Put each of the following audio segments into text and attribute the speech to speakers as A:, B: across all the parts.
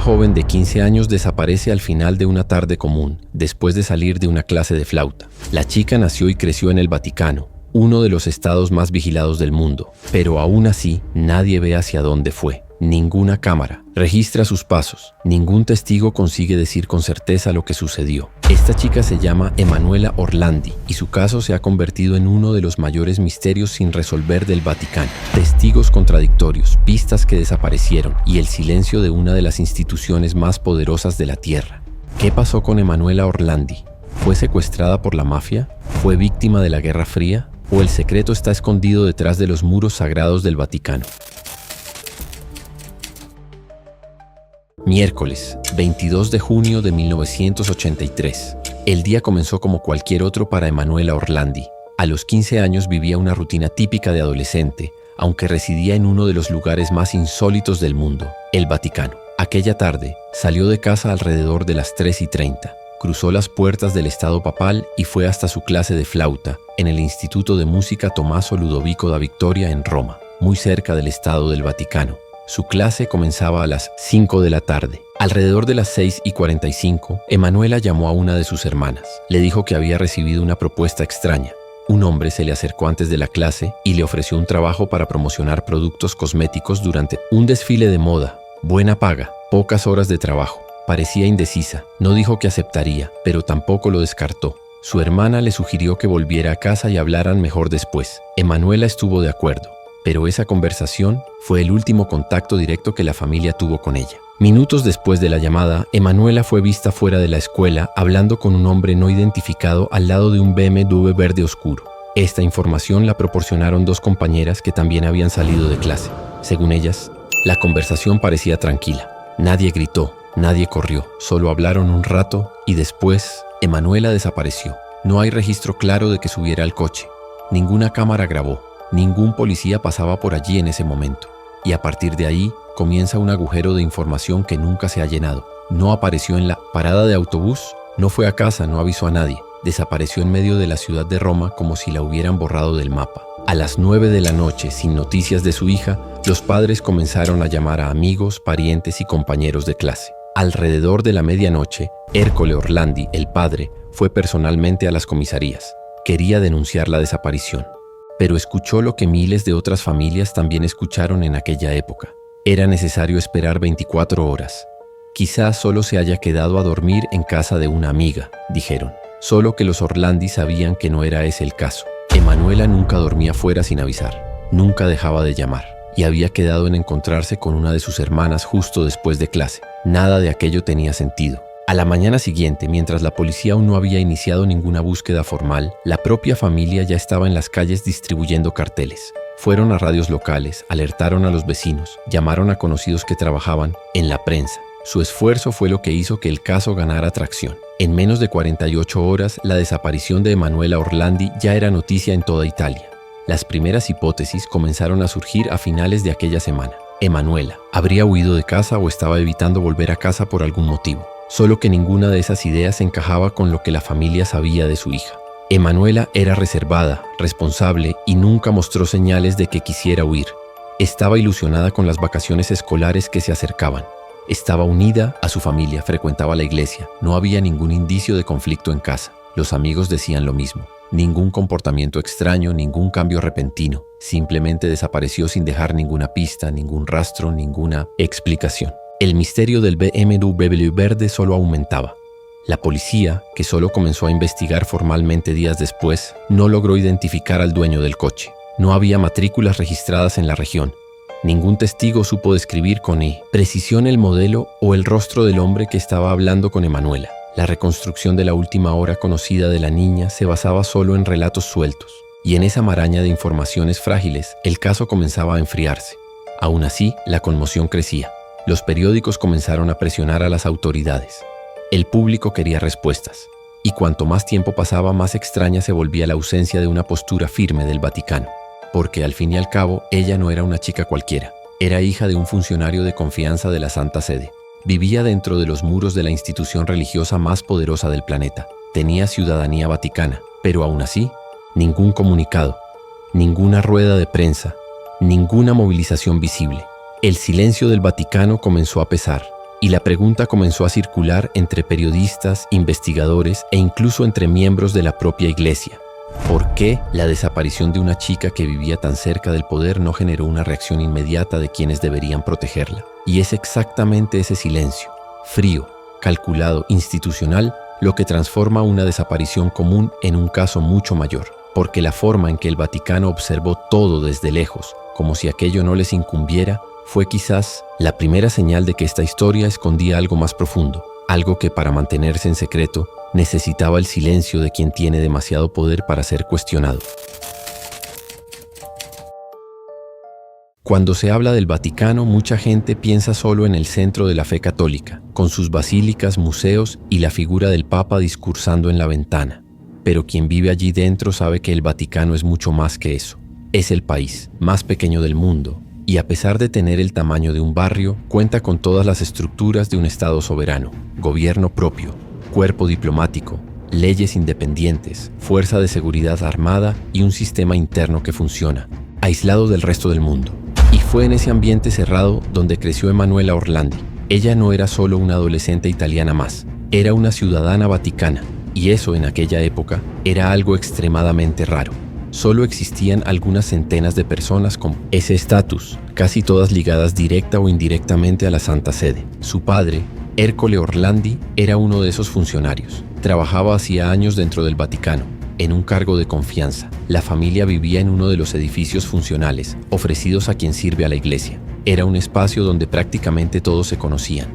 A: joven de 15 años desaparece al final de una tarde común, después de salir de una clase de flauta. La chica nació y creció en el Vaticano, uno de los estados más vigilados del mundo, pero aún así nadie ve hacia dónde fue. Ninguna cámara registra sus pasos, ningún testigo consigue decir con certeza lo que sucedió. Esta chica se llama Emanuela Orlandi y su caso se ha convertido en uno de los mayores misterios sin resolver del Vaticano. Testigos contradictorios, pistas que desaparecieron y el silencio de una de las instituciones más poderosas de la Tierra. ¿Qué pasó con Emanuela Orlandi? ¿Fue secuestrada por la mafia? ¿Fue víctima de la Guerra Fría? ¿O el secreto está escondido detrás de los muros sagrados del Vaticano? Miércoles, 22 de junio de 1983. El día comenzó como cualquier otro para Emanuela Orlandi. A los 15 años vivía una rutina típica de adolescente, aunque residía en uno de los lugares más insólitos del mundo, el Vaticano. Aquella tarde, salió de casa alrededor de las 3:30. Cruzó las puertas del Estado Papal y fue hasta su clase de flauta en el Instituto de Música Tommaso Ludovico da Vittoria en Roma, muy cerca del Estado del Vaticano. Su clase comenzaba a las 5 de la tarde. Alrededor de las 6:45, Emanuela llamó a una de sus hermanas. Le dijo que había recibido una propuesta extraña. Un hombre se le acercó antes de la clase y le ofreció un trabajo para promocionar productos cosméticos durante un desfile de moda. Buena paga, pocas horas de trabajo. Parecía indecisa. No dijo que aceptaría, pero tampoco lo descartó. Su hermana le sugirió que volviera a casa y hablaran mejor después. Emanuela estuvo de acuerdo. Pero esa conversación fue el último contacto directo que la familia tuvo con ella. Minutos después de la llamada, Emanuela fue vista fuera de la escuela hablando con un hombre no identificado al lado de un BMW verde oscuro. Esta información la proporcionaron dos compañeras que también habían salido de clase. Según ellas, la conversación parecía tranquila. Nadie gritó, nadie corrió, solo hablaron un rato y después Emanuela desapareció. No hay registro claro de que subiera al coche. Ninguna cámara grabó. Ningún policía pasaba por allí en ese momento. Y a partir de ahí comienza un agujero de información que nunca se ha llenado. No apareció en la parada de autobús, no fue a casa, no avisó a nadie. Desapareció en medio de la ciudad de Roma como si la hubieran borrado del mapa. A las 9 de la noche, sin noticias de su hija, los padres comenzaron a llamar a amigos, parientes y compañeros de clase. Alrededor de la medianoche, Ercole Orlandi, el padre, fue personalmente a las comisarías. Quería denunciar la desaparición. Pero escuchó lo que miles de otras familias también escucharon en aquella época. Era necesario esperar 24 horas. Quizás solo se haya quedado a dormir en casa de una amiga, dijeron. Solo que los Orlandi sabían que no era ese el caso. Emanuela nunca dormía fuera sin avisar. Nunca dejaba de llamar. Y había quedado en encontrarse con una de sus hermanas justo después de clase. Nada de aquello tenía sentido. A la mañana siguiente, mientras la policía aún no había iniciado ninguna búsqueda formal, la propia familia ya estaba en las calles distribuyendo carteles. Fueron a radios locales, alertaron a los vecinos, llamaron a conocidos que trabajaban en la prensa. Su esfuerzo fue lo que hizo que el caso ganara tracción. En menos de 48 horas, la desaparición de Emanuela Orlandi ya era noticia en toda Italia. Las primeras hipótesis comenzaron a surgir a finales de aquella semana. Emanuela habría huido de casa o estaba evitando volver a casa por algún motivo. Solo que ninguna de esas ideas encajaba con lo que la familia sabía de su hija. Emanuela era reservada, responsable y nunca mostró señales de que quisiera huir. Estaba ilusionada con las vacaciones escolares que se acercaban. Estaba unida a su familia, frecuentaba la iglesia. No había ningún indicio de conflicto en casa. Los amigos decían lo mismo. Ningún comportamiento extraño, ningún cambio repentino. Simplemente desapareció sin dejar ninguna pista, ningún rastro, ninguna explicación. El misterio del BMW verde solo aumentaba. La policía, que solo comenzó a investigar formalmente días después, no logró identificar al dueño del coche. No había matrículas registradas en la región. Ningún testigo supo describir con precisión el modelo o el rostro del hombre que estaba hablando con Emanuela. La reconstrucción de la última hora conocida de la niña se basaba solo en relatos sueltos. Y en esa maraña de informaciones frágiles, el caso comenzaba a enfriarse. Aún así, la conmoción crecía. Los periódicos comenzaron a presionar a las autoridades. El público quería respuestas. Y cuanto más tiempo pasaba, más extraña se volvía la ausencia de una postura firme del Vaticano. Porque al fin y al cabo, ella no era una chica cualquiera. Era hija de un funcionario de confianza de la Santa Sede. Vivía dentro de los muros de la institución religiosa más poderosa del planeta. Tenía ciudadanía vaticana. Pero aún así, ningún comunicado, ninguna rueda de prensa, ninguna movilización visible. El silencio del Vaticano comenzó a pesar. y la pregunta comenzó a circular entre periodistas, investigadores e incluso entre miembros de la propia iglesia. ¿Por qué la desaparición de una chica que vivía tan cerca del poder no generó una reacción inmediata de quienes deberían protegerla? Y es exactamente ese silencio, frío, calculado, institucional, lo que transforma una desaparición común en un caso mucho mayor, porque la forma en que el Vaticano observó todo desde lejos, como si aquello no les incumbiera, fue quizás la primera señal de que esta historia escondía algo más profundo, algo que para mantenerse en secreto necesitaba el silencio de quien tiene demasiado poder para ser cuestionado. Cuando se habla del Vaticano, mucha gente piensa solo en el centro de la fe católica, con sus basílicas, museos y la figura del Papa discursando en la ventana. Pero quien vive allí dentro sabe que el Vaticano es mucho más que eso. Es el país más pequeño del mundo, y a pesar de tener el tamaño de un barrio, cuenta con todas las estructuras de un Estado soberano, gobierno propio, cuerpo diplomático, leyes independientes, fuerza de seguridad armada y un sistema interno que funciona, aislado del resto del mundo. Y fue en ese ambiente cerrado donde creció Emanuela Orlandi. Ella no era solo una adolescente italiana más, era una ciudadana vaticana, y eso en aquella época era algo extremadamente raro. Solo existían algunas centenas de personas con ese estatus, casi todas ligadas directa o indirectamente a la Santa Sede. Su padre, Ercole Orlandi, era uno de esos funcionarios. Trabajaba hacía años dentro del Vaticano, en un cargo de confianza. La familia vivía en uno de los edificios funcionales, ofrecidos a quien sirve a la iglesia. Era un espacio donde prácticamente todos se conocían.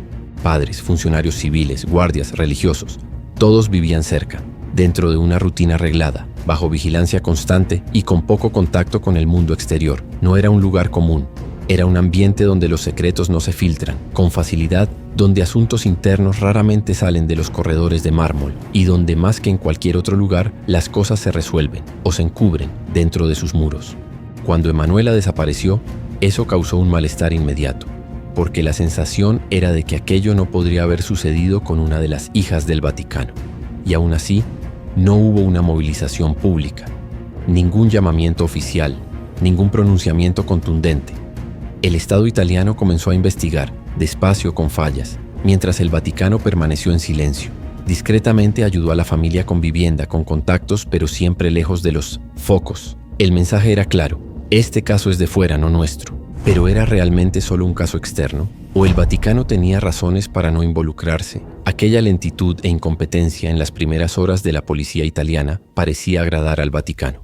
A: Padres, funcionarios civiles, guardias, religiosos, todos vivían cerca, dentro de una rutina arreglada, bajo vigilancia constante y con poco contacto con el mundo exterior. No era un lugar común. Era un ambiente donde los secretos no se filtran con facilidad, donde asuntos internos raramente salen de los corredores de mármol y donde más que en cualquier otro lugar las cosas se resuelven o se encubren dentro de sus muros. Cuando Emanuela desapareció, eso causó un malestar inmediato, porque la sensación era de que aquello no podría haber sucedido con una de las hijas del Vaticano. Y aún así, no hubo una movilización pública, ningún llamamiento oficial, ningún pronunciamiento contundente. El Estado italiano comenzó a investigar, despacio con fallas, mientras el Vaticano permaneció en silencio. Discretamente ayudó a la familia con vivienda, con contactos, pero siempre lejos de los focos. El mensaje era claro: este caso es de fuera, no nuestro. ¿Pero era realmente solo un caso externo? ¿O el Vaticano tenía razones para no involucrarse? Aquella lentitud e incompetencia en las primeras horas de la policía italiana parecía agradar al Vaticano.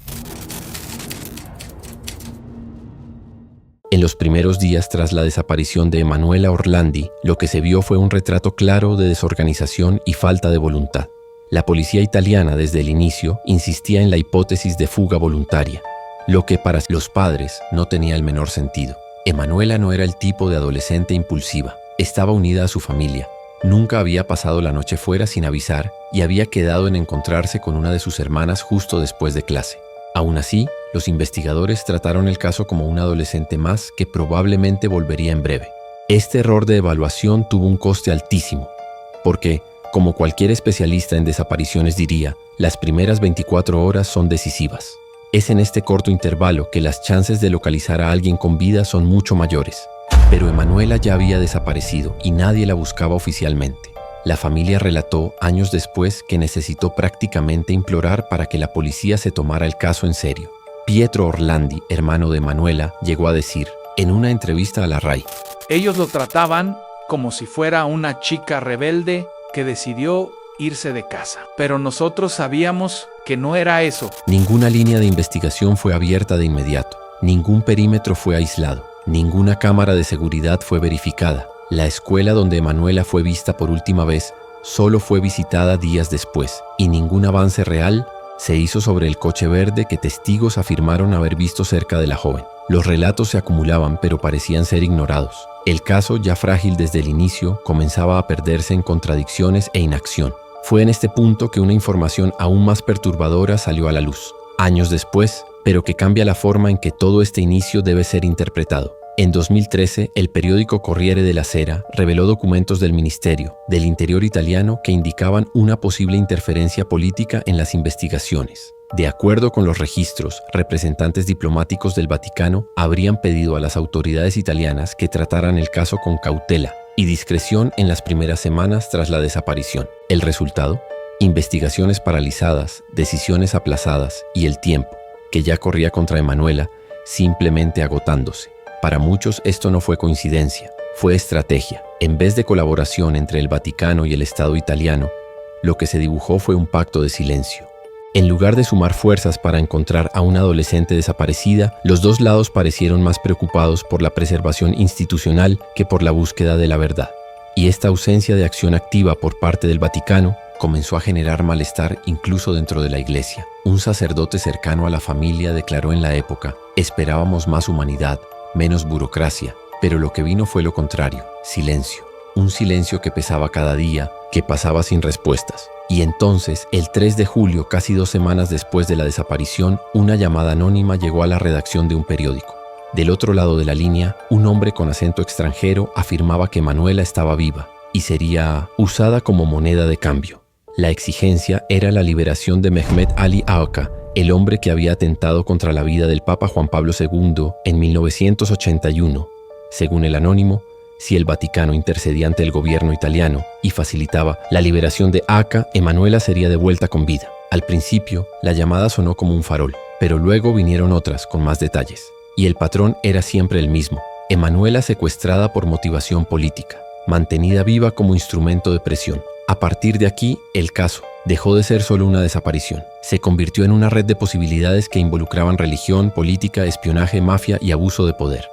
A: En los primeros días tras la desaparición de Emanuela Orlandi, lo que se vio fue un retrato claro de desorganización y falta de voluntad. La policía italiana desde el inicio insistía en la hipótesis de fuga voluntaria, lo que para los padres no tenía el menor sentido. Emanuela no era el tipo de adolescente impulsiva, estaba unida a su familia, nunca había pasado la noche fuera sin avisar y había quedado en encontrarse con una de sus hermanas justo después de clase. Aún así, los investigadores trataron el caso como un adolescente más que probablemente volvería en breve. Este error de evaluación tuvo un coste altísimo, porque, como cualquier especialista en desapariciones diría, las primeras 24 horas son decisivas. Es en este corto intervalo que las chances de localizar a alguien con vida son mucho mayores. Pero Emanuela ya había desaparecido y nadie la buscaba oficialmente. La familia relató años después que necesitó prácticamente implorar para que la policía se tomara el caso en serio. Pietro Orlandi, hermano de Emanuela, llegó a decir, en una entrevista a la RAI:
B: ellos lo trataban como si fuera una chica rebelde que decidió irse de casa. Pero nosotros sabíamos que no era eso.
A: Ninguna línea de investigación fue abierta de inmediato. Ningún perímetro fue aislado. Ninguna cámara de seguridad fue verificada. La escuela donde Emanuela fue vista por última vez solo fue visitada días después, y ningún avance real se hizo sobre el coche verde que testigos afirmaron haber visto cerca de la joven. Los relatos se acumulaban, pero parecían ser ignorados. El caso, ya frágil desde el inicio, comenzaba a perderse en contradicciones e inacción. Fue en este punto que una información aún más perturbadora salió a la luz, años después, pero que cambia la forma en que todo este inicio debe ser interpretado. En 2013, el periódico Corriere della Sera reveló documentos del Ministerio del Interior italiano que indicaban una posible interferencia política en las investigaciones. De acuerdo con los registros, representantes diplomáticos del Vaticano habrían pedido a las autoridades italianas que trataran el caso con cautela y discreción en las primeras semanas tras la desaparición. El resultado: investigaciones paralizadas, decisiones aplazadas y el tiempo, que ya corría contra Emanuela, simplemente agotándose. Para muchos esto no fue coincidencia, fue estrategia. En vez de colaboración entre el Vaticano y el Estado italiano, lo que se dibujó fue un pacto de silencio. En lugar de sumar fuerzas para encontrar a una adolescente desaparecida, los dos lados parecieron más preocupados por la preservación institucional que por la búsqueda de la verdad. Y esta ausencia de acción activa por parte del Vaticano comenzó a generar malestar incluso dentro de la Iglesia. Un sacerdote cercano a la familia declaró en la época: esperábamos más humanidad, menos burocracia, pero lo que vino fue lo contrario: silencio. Un silencio que pesaba cada día, que pasaba sin respuestas. Y entonces, el 3 de julio, casi 2 semanas después de la desaparición, una llamada anónima llegó a la redacción de un periódico. Del otro lado de la línea, un hombre con acento extranjero afirmaba que Emanuela estaba viva y sería usada como moneda de cambio. La exigencia era la liberación de Mehmet Ali Agca, el hombre que había atentado contra la vida del Papa Juan Pablo II en 1981. Según el anónimo, si el Vaticano intercedía ante el gobierno italiano y facilitaba la liberación de Agca, Emanuela sería devuelta con vida. Al principio, la llamada sonó como un farol, pero luego vinieron otras con más detalles. Y el patrón era siempre el mismo: Emanuela secuestrada por motivación política, mantenida viva como instrumento de presión. A partir de aquí, el caso dejó de ser solo una desaparición. Se convirtió en una red de posibilidades que involucraban religión, política, espionaje, mafia y abuso de poder.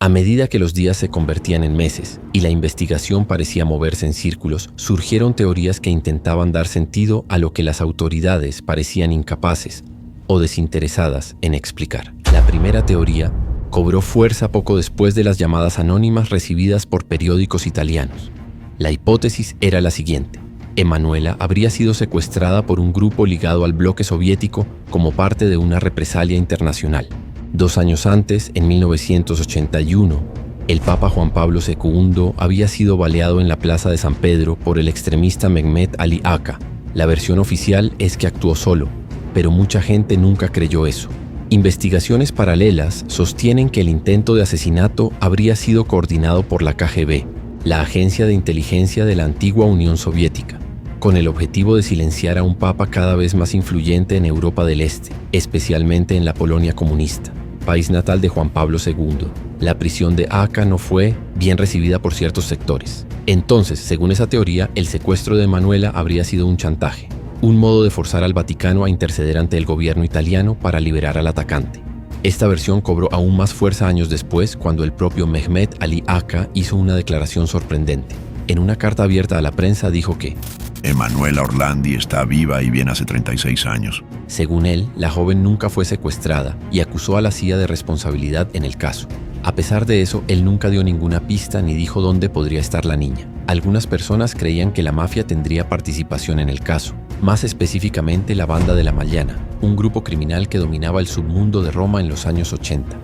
A: A medida que los días se convertían en meses y la investigación parecía moverse en círculos, surgieron teorías que intentaban dar sentido a lo que las autoridades parecían incapaces o desinteresadas en explicar. La primera teoría cobró fuerza poco después de las llamadas anónimas recibidas por periódicos italianos. La hipótesis era la siguiente: Emanuela habría sido secuestrada por un grupo ligado al bloque soviético como parte de una represalia internacional. 2 años antes, en 1981, el Papa Juan Pablo II había sido baleado en la Plaza de San Pedro por el extremista Mehmet Ali Agca. La versión oficial es que actuó solo, pero mucha gente nunca creyó eso. Investigaciones paralelas sostienen que el intento de asesinato habría sido coordinado por la KGB, la agencia de inteligencia de la antigua Unión Soviética, con el objetivo de silenciar a un papa cada vez más influyente en Europa del Este, especialmente en la Polonia comunista, país natal de Juan Pablo II. La prisión de Agca no fue bien recibida por ciertos sectores. Entonces, según esa teoría, el secuestro de Emanuela habría sido un chantaje, un modo de forzar al Vaticano a interceder ante el gobierno italiano para liberar al atacante. Esta versión cobró aún más fuerza años después, cuando el propio Mehmet Ali Agca hizo una declaración sorprendente. En una carta abierta a la prensa dijo que
C: Emanuela Orlandi está viva y bien hace 36 años.
A: Según él, la joven nunca fue secuestrada y acusó a la CIA de responsabilidad en el caso. A pesar de eso, él nunca dio ninguna pista ni dijo dónde podría estar la niña. Algunas personas creían que la mafia tendría participación en el caso, más específicamente la Banda de la Magliana, un grupo criminal que dominaba el submundo de Roma en los años 80.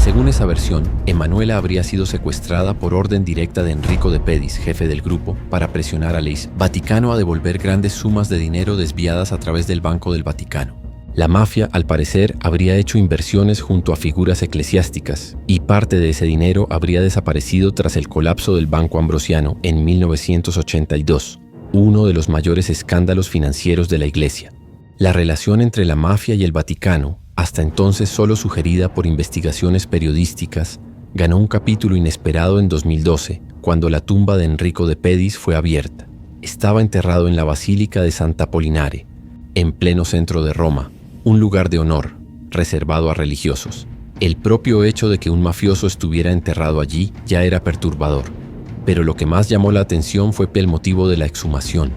A: Según esa versión, Emanuela habría sido secuestrada por orden directa de Enrico de Pedis, jefe del grupo, para presionar al Vaticano a devolver grandes sumas de dinero desviadas a través del Banco del Vaticano. La mafia, al parecer, habría hecho inversiones junto a figuras eclesiásticas, y parte de ese dinero habría desaparecido tras el colapso del Banco Ambrosiano en 1982, uno de los mayores escándalos financieros de la Iglesia. La relación entre la mafia y el Vaticano, hasta entonces solo sugerida por investigaciones periodísticas, ganó un capítulo inesperado en 2012, cuando la tumba de Enrico de Pedis fue abierta. Estaba enterrado en la Basílica de Santa Apollinare, en pleno centro de Roma, un lugar de honor, reservado a religiosos. El propio hecho de que un mafioso estuviera enterrado allí ya era perturbador, pero lo que más llamó la atención fue el motivo de la exhumación.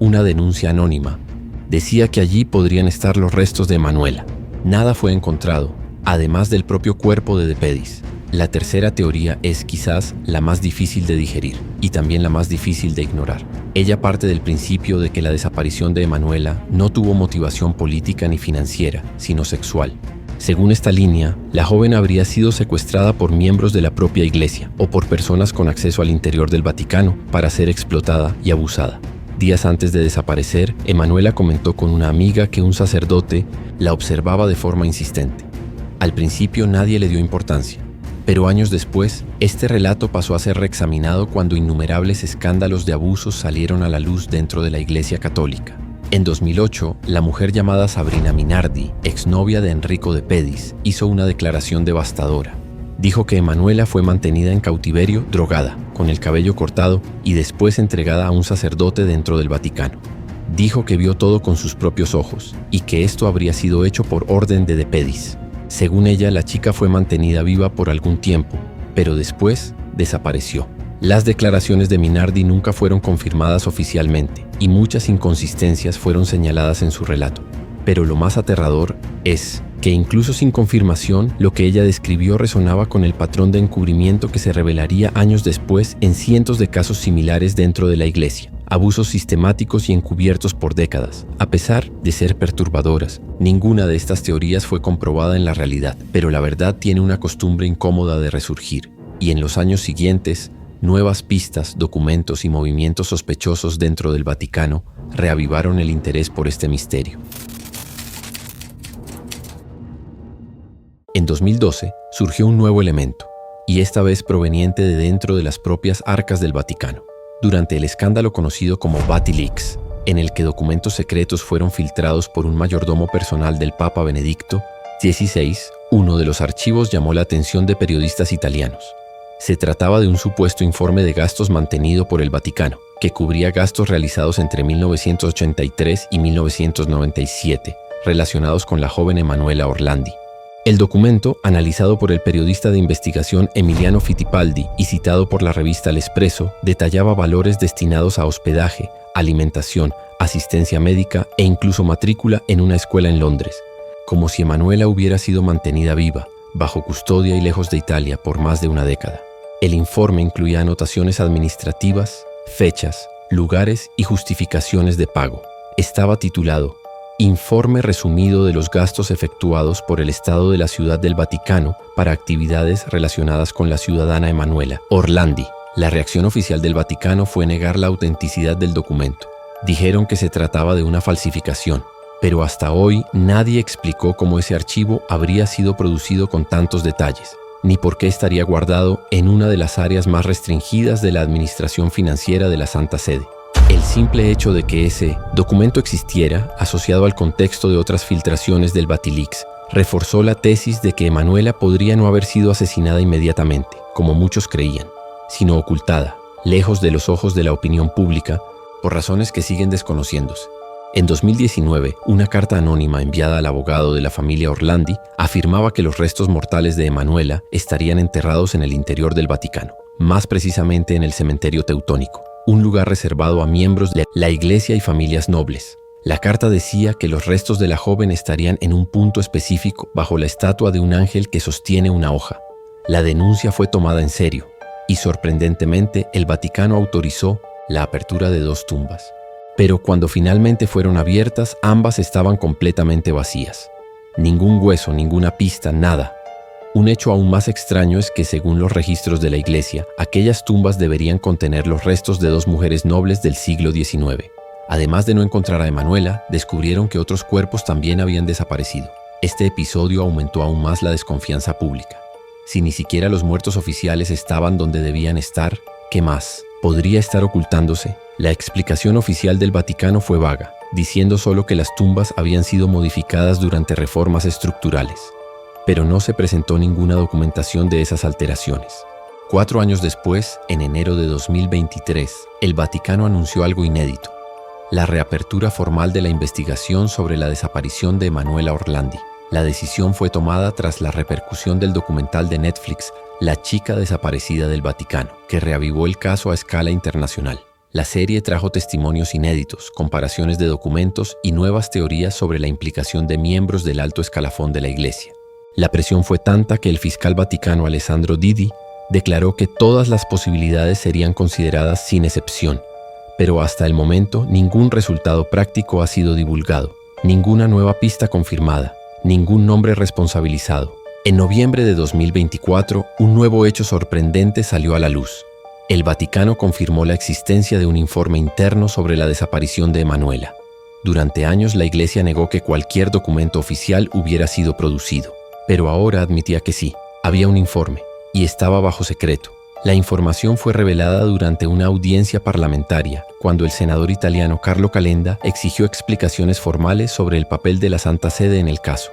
A: Una denuncia anónima decía que allí podrían estar los restos de Emanuela. Nada fue encontrado, además del propio cuerpo de Pedis. La tercera teoría es quizás la más difícil de digerir y también la más difícil de ignorar. Ella parte del principio de que la desaparición de Emanuela no tuvo motivación política ni financiera, sino sexual. Según esta línea, la joven habría sido secuestrada por miembros de la propia Iglesia o por personas con acceso al interior del Vaticano para ser explotada y abusada. Días antes de desaparecer, Emanuela comentó con una amiga que un sacerdote la observaba de forma insistente. Al principio nadie le dio importancia, Pero años después, este relato pasó a ser reexaminado cuando innumerables escándalos de abusos salieron a la luz dentro de la Iglesia Católica. En 2008, la mujer llamada Sabrina Minardi, exnovia de Enrico de Pedis, hizo una declaración devastadora. Dijo que Emanuela fue mantenida en cautiverio, drogada, con el cabello cortado y después entregada a un sacerdote dentro del Vaticano. Dijo que vio todo con sus propios ojos y que esto habría sido hecho por orden de Pedis. Según ella, la chica fue mantenida viva por algún tiempo, pero después desapareció. Las declaraciones de Minardi nunca fueron confirmadas oficialmente y muchas inconsistencias fueron señaladas en su relato. Pero lo más aterrador es que incluso sin confirmación, lo que ella describió resonaba con el patrón de encubrimiento que se revelaría años después en cientos de casos similares dentro de la Iglesia. Abusos sistemáticos y encubiertos por décadas. A pesar de ser perturbadoras, ninguna de estas teorías fue comprobada en la realidad, pero la verdad tiene una costumbre incómoda de resurgir, y en los años siguientes, nuevas pistas, documentos y movimientos sospechosos dentro del Vaticano reavivaron el interés por este misterio. En 2012 surgió un nuevo elemento, y esta vez proveniente de dentro de las propias arcas del Vaticano. Durante el escándalo conocido como VatiLeaks, en el que documentos secretos fueron filtrados por un mayordomo personal del Papa Benedicto XVI, uno de los archivos llamó la atención de periodistas italianos. Se trataba de un supuesto informe de gastos mantenido por el Vaticano, que cubría gastos realizados entre 1983 y 1997, relacionados con la joven Emanuela Orlandi. El documento, analizado por el periodista de investigación Emiliano Fittipaldi y citado por la revista L'Espresso, detallaba valores destinados a hospedaje, alimentación, asistencia médica e incluso matrícula en una escuela en Londres, como si Emanuela hubiera sido mantenida viva, bajo custodia y lejos de Italia por más de una década. El informe incluía anotaciones administrativas, fechas, lugares y justificaciones de pago. Estaba titulado Informe resumido de los gastos efectuados por el Estado de la Ciudad del Vaticano para actividades relacionadas con la ciudadana Emanuela Orlandi. La reacción oficial del Vaticano fue negar la autenticidad del documento. Dijeron que se trataba de una falsificación, pero hasta hoy nadie explicó cómo ese archivo habría sido producido con tantos detalles, ni por qué estaría guardado en una de las áreas más restringidas de la administración financiera de la Santa Sede. El simple hecho de que ese documento existiera, asociado al contexto de otras filtraciones del VatiLeaks, reforzó la tesis de que Emanuela podría no haber sido asesinada inmediatamente, como muchos creían, sino ocultada, lejos de los ojos de la opinión pública, por razones que siguen desconociéndose. En 2019, una carta anónima enviada al abogado de la familia Orlandi afirmaba que los restos mortales de Emanuela estarían enterrados en el interior del Vaticano, más precisamente en el cementerio teutónico, un lugar reservado a miembros de la iglesia y familias nobles. La carta decía que los restos de la joven estarían en un punto específico bajo la estatua de un ángel que sostiene una hoja. La denuncia fue tomada en serio y, sorprendentemente, el Vaticano autorizó la apertura de 2 tumbas. Pero cuando finalmente fueron abiertas, ambas estaban completamente vacías. Ningún hueso, ninguna pista, nada. Un hecho aún más extraño es que, según los registros de la iglesia, aquellas tumbas deberían contener los restos de 2 mujeres nobles del siglo XIX. Además de no encontrar a Emanuela, descubrieron que otros cuerpos también habían desaparecido. Este episodio aumentó aún más la desconfianza pública. Si ni siquiera los muertos oficiales estaban donde debían estar, ¿qué más podría estar ocultándose? La explicación oficial del Vaticano fue vaga, diciendo solo que las tumbas habían sido modificadas durante reformas estructurales. Pero no se presentó ninguna documentación de esas alteraciones. 4 años después, en enero de 2023, el Vaticano anunció algo inédito: la reapertura formal de la investigación sobre la desaparición de Emanuela Orlandi. La decisión fue tomada tras la repercusión del documental de Netflix, La chica desaparecida del Vaticano, que reavivó el caso a escala internacional. La serie trajo testimonios inéditos, comparaciones de documentos y nuevas teorías sobre la implicación de miembros del alto escalafón de la Iglesia. La presión fue tanta que el fiscal vaticano Alessandro Didi declaró que todas las posibilidades serían consideradas sin excepción, pero hasta el momento ningún resultado práctico ha sido divulgado, ninguna nueva pista confirmada, ningún nombre responsabilizado. En noviembre de 2024, un nuevo hecho sorprendente salió a la luz. El Vaticano confirmó la existencia de un informe interno sobre la desaparición de Emanuela. Durante años la Iglesia negó que cualquier documento oficial hubiera sido producido, pero ahora admitía que sí, había un informe, y estaba bajo secreto. La información fue revelada durante una audiencia parlamentaria, cuando el senador italiano Carlo Calenda exigió explicaciones formales sobre el papel de la Santa Sede en el caso.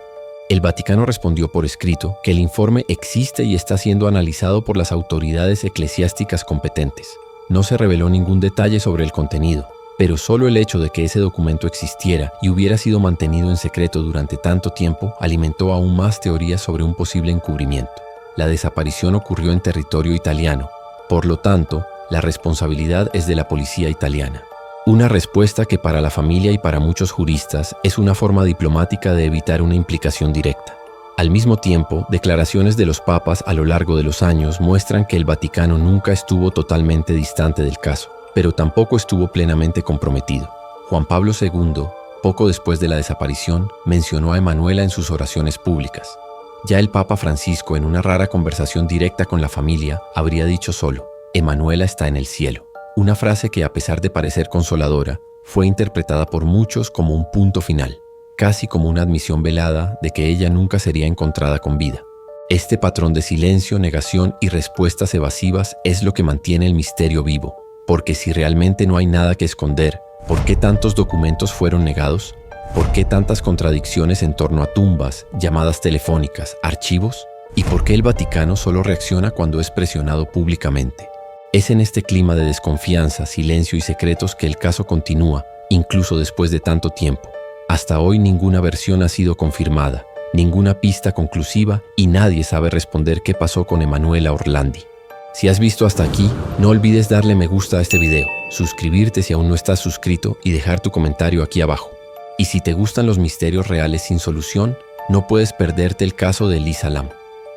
A: El Vaticano respondió por escrito que el informe existe y está siendo analizado por las autoridades eclesiásticas competentes. No se reveló ningún detalle sobre el contenido, pero solo el hecho de que ese documento existiera y hubiera sido mantenido en secreto durante tanto tiempo alimentó aún más teorías sobre un posible encubrimiento. La desaparición ocurrió en territorio italiano, por lo tanto, la responsabilidad es de la policía italiana. Una respuesta que para la familia y para muchos juristas es una forma diplomática de evitar una implicación directa. Al mismo tiempo, declaraciones de los papas a lo largo de los años muestran que el Vaticano nunca estuvo totalmente distante del caso, pero tampoco estuvo plenamente comprometido. Juan Pablo II, poco después de la desaparición, mencionó a Emanuela en sus oraciones públicas. Ya el Papa Francisco, en una rara conversación directa con la familia, habría dicho solo: Emanuela está en el cielo. Una frase que, a pesar de parecer consoladora, fue interpretada por muchos como un punto final, casi como una admisión velada de que ella nunca sería encontrada con vida. Este patrón de silencio, negación y respuestas evasivas es lo que mantiene el misterio vivo, porque si realmente no hay nada que esconder, ¿por qué tantos documentos fueron negados? ¿Por qué tantas contradicciones en torno a tumbas, llamadas telefónicas, archivos? ¿Y por qué el Vaticano solo reacciona cuando es presionado públicamente? Es en este clima de desconfianza, silencio y secretos que el caso continúa, incluso después de tanto tiempo. Hasta hoy ninguna versión ha sido confirmada, ninguna pista conclusiva y nadie sabe responder qué pasó con Emanuela Orlandi. Si has visto hasta aquí, no olvides darle me gusta a este video, suscribirte si aún no estás suscrito y dejar tu comentario aquí abajo. Y si te gustan los misterios reales sin solución, no puedes perderte el caso de Lisa Lam,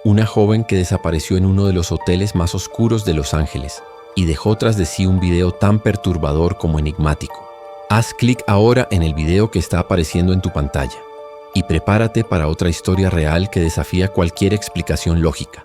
A: una joven que desapareció en uno de los hoteles más oscuros de Los Ángeles y dejó tras de sí un video tan perturbador como enigmático. Haz clic ahora en el video que está apareciendo en tu pantalla y prepárate para otra historia real que desafía cualquier explicación lógica.